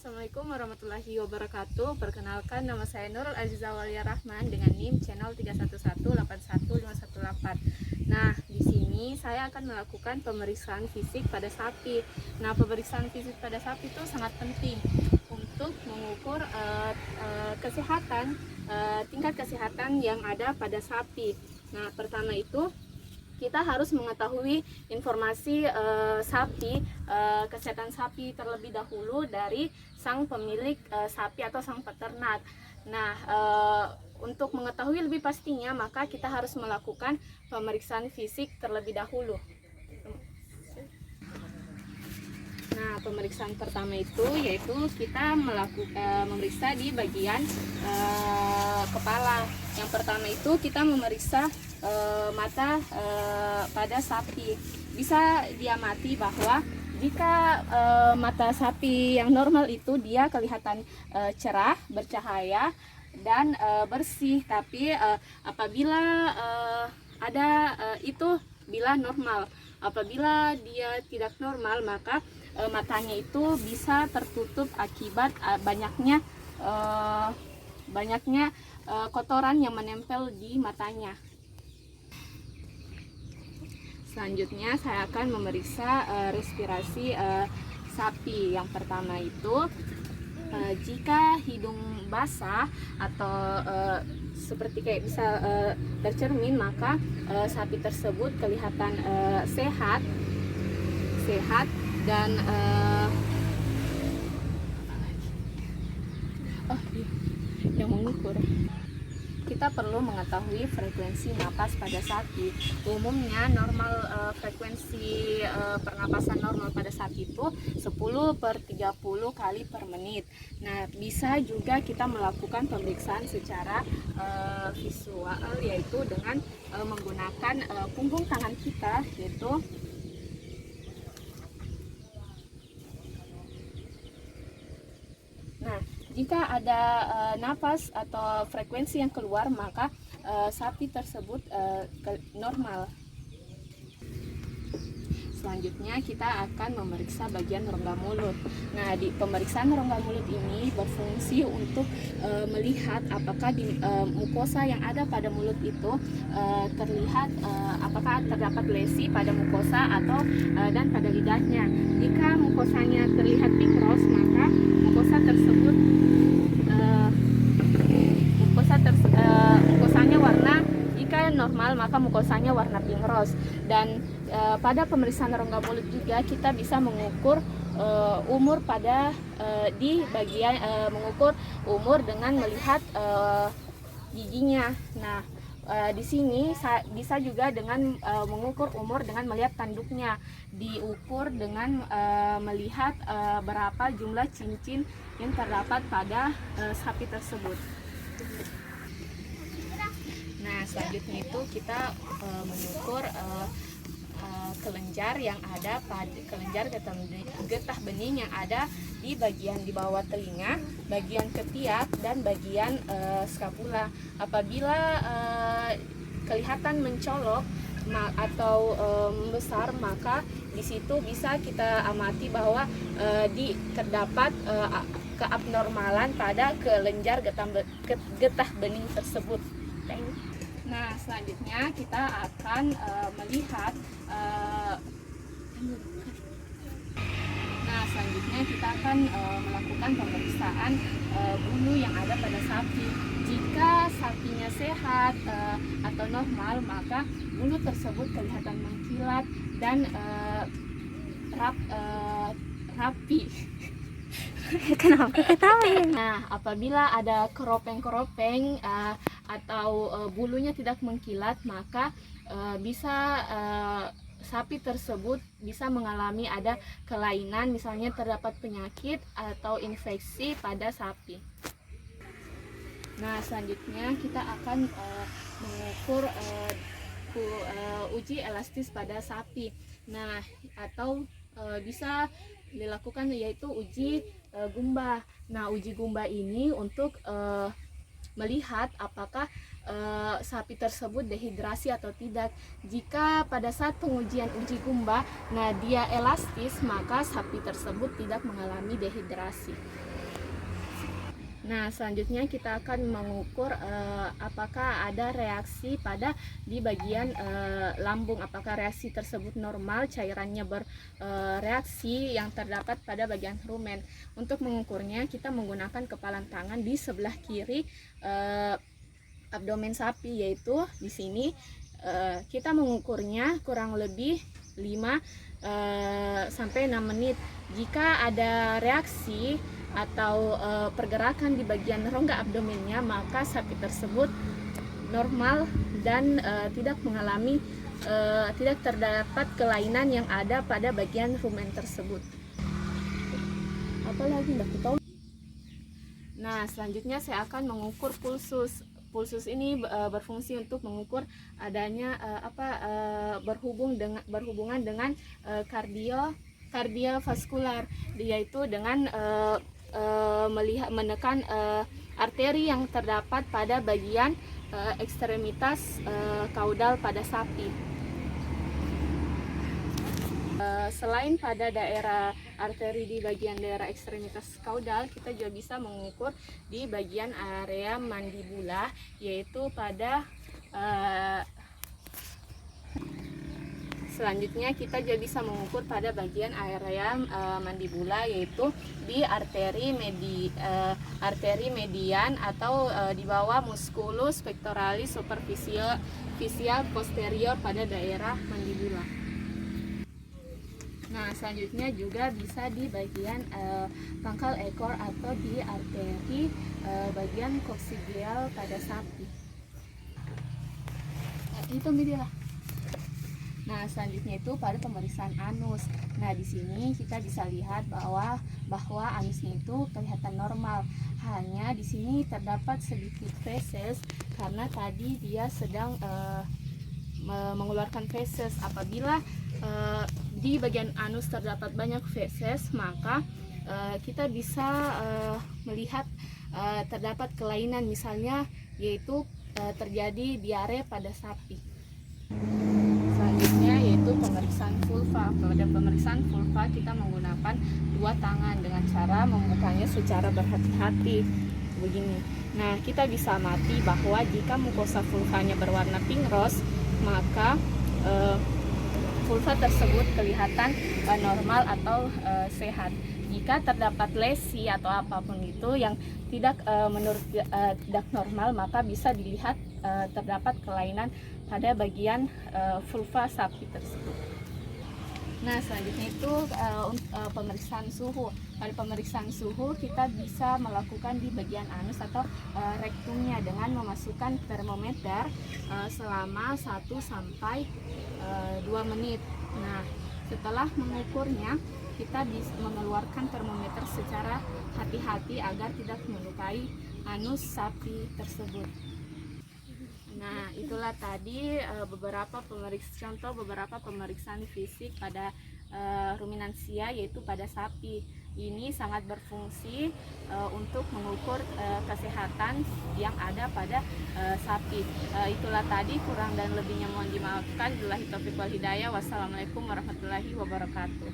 Assalamualaikum warahmatullahi wabarakatuh. Perkenalkan, nama saya Nurul Aziza Walia Rahman dengan NIM channel 311811518. Nah, di sini saya akan melakukan pemeriksaan fisik pada sapi. Nah, pemeriksaan fisik pada sapi itu sangat penting untuk mengukur kesehatan, tingkat kesehatan yang ada pada sapi. Nah, pertama itu kita harus mengetahui informasi kesehatan sapi terlebih dahulu dari sang pemilik sapi atau sang peternak. Nah, untuk mengetahui lebih pastinya, maka kita harus melakukan pemeriksaan fisik terlebih dahulu. Nah, pemeriksaan pertama itu yaitu kita memeriksa di bagian kepala. Yang pertama itu kita memeriksa mata pada sapi. Bisa diamati bahwa jika mata sapi yang normal itu dia kelihatan cerah, bercahaya dan bersih. Tapi apabila itu bila normal, apabila dia tidak normal, maka matanya itu bisa tertutup akibat banyaknya kotoran yang menempel di matanya. Selanjutnya saya akan memeriksa respirasi sapi. Yang pertama itu jika hidung basah atau seperti kayak bisa tercermin, maka sapi tersebut kelihatan sehat dan yang mengukur. Kita perlu mengetahui frekuensi napas pada sapi. Umumnya frekuensi pernapasan normal pada sapi itu 10/30 kali per menit. Nah, bisa juga kita melakukan pemeriksaan secara visual, yaitu dengan menggunakan punggung tangan kita, yaitu jika ada napas atau frekuensi yang keluar, maka sapi tersebut normal. Selanjutnya kita akan memeriksa bagian rongga mulut. Nah, di pemeriksaan rongga mulut ini berfungsi untuk melihat apakah di mukosa yang ada pada mulut itu terlihat apakah terdapat lesi pada mukosa atau dan pada lidahnya. Jika mukosanya terlihat pink-rose, maka mukosanya warna, jika normal maka mukosanya warna pink rose. Dan pada pemeriksaan rongga mulut juga kita bisa mengukur umur mengukur umur dengan melihat giginya. Nah, di sini bisa juga dengan mengukur umur dengan melihat tanduknya, diukur dengan melihat berapa jumlah cincin yang terdapat pada sapi tersebut. Nah, selanjutnya itu kita mengukur kelenjar yang ada pada getah bening yang ada di bagian di bawah telinga, bagian ketiak dan bagian skapula. Apabila kelihatan mencolok atau membesar, maka di situ bisa kita amati bahwa terdapat keabnormalan pada kelenjar getah bening tersebut. Nah, selanjutnya kita akan melihat melakukan pemeriksaan bulu yang ada pada sapi. Jika sapinya sehat atau normal, maka bulu tersebut kelihatan mengkilat dan rapi. Kenapa ketawa? Nah, apabila ada keropeng-keropeng atau bulunya tidak mengkilat, maka sapi tersebut bisa mengalami ada kelainan, misalnya terdapat penyakit atau infeksi pada sapi. Nah, selanjutnya kita akan mengukur uji elastis pada sapi. Nah, atau bisa dilakukan yaitu uji gumba. Nah, uji gumba ini untuk melihat apakah sapi tersebut dehidrasi atau tidak. Jika pada saat pengujian uji gumba, nah dia elastis, maka sapi tersebut tidak mengalami dehidrasi. Nah, selanjutnya kita akan mengukur apakah ada reaksi pada di bagian lambung, apakah reaksi tersebut normal, cairannya bereaksi yang terdapat pada bagian rumen. Untuk mengukurnya kita menggunakan kepalan tangan di sebelah kiri abdomen sapi, yaitu di sini kita mengukurnya kurang lebih 5 sampai 6 menit. Jika ada reaksi atau pergerakan di bagian rongga abdomennya, maka sapi tersebut normal dan tidak mengalami tidak terdapat kelainan yang ada pada bagian rumen tersebut. Apalagi nggak tahu. Nah, selanjutnya saya akan mengukur pulsus. Pulsus ini berfungsi untuk mengukur adanya berhubungan dengan kardiovaskular, yaitu dengan menekan arteri yang terdapat pada bagian ekstremitas kaudal pada sapi. Selain pada daerah arteri di bagian daerah ekstremitas kaudal, kita juga bisa mengukur di bagian area mandibula, yaitu pada selanjutnya kita juga bisa mengukur pada bagian area mandibula, yaitu di arteri median atau di bawah musculus pectoralis superficial posterior pada daerah mandibula. Nah, selanjutnya juga bisa di bagian pangkal ekor atau di arteri bagian koksigeal pada sapi. Itu media. Nah, selanjutnya itu pada pemeriksaan anus. Nah, di sini kita bisa lihat bahwa anusnya itu kelihatan normal. Hanya di sini terdapat sedikit feses karena tadi dia sedang mengeluarkan feses. Apabila di bagian anus terdapat banyak feses, maka kita bisa melihat terdapat kelainan, misalnya yaitu terjadi diare pada sapi. Selanjutnya yaitu pemeriksaan vulva. Pada pemeriksaan vulva kita menggunakan 2 tangan dengan cara membukanya secara berhati-hati begini. Nah, kita bisa amati bahwa jika mukosa vulvanya berwarna pink rose, maka vulva tersebut kelihatan normal atau sehat. Jika terdapat lesi atau apapun itu yang tidak tidak normal, maka bisa dilihat terdapat kelainan pada bagian vulva sapi tersebut. Nah, selanjutnya itu pemeriksaan suhu. Pada pemeriksaan suhu kita bisa melakukan di bagian anus atau rektumnya dengan memasukkan termometer selama 1 sampai 2 menit. Nah, setelah mengukurnya kita bisa mengeluarkan termometer secara hati-hati agar tidak melukai anus sapi tersebut. Nah, itulah tadi beberapa pemeriksaan fisik pada ruminansia, yaitu pada sapi. Ini sangat berfungsi untuk mengukur kesehatan yang ada pada sapi. Itulah tadi, kurang dan lebihnya mohon dimaafkan. Billahi taufiq wal hidayah. Wassalamualaikum warahmatullahi wabarakatuh.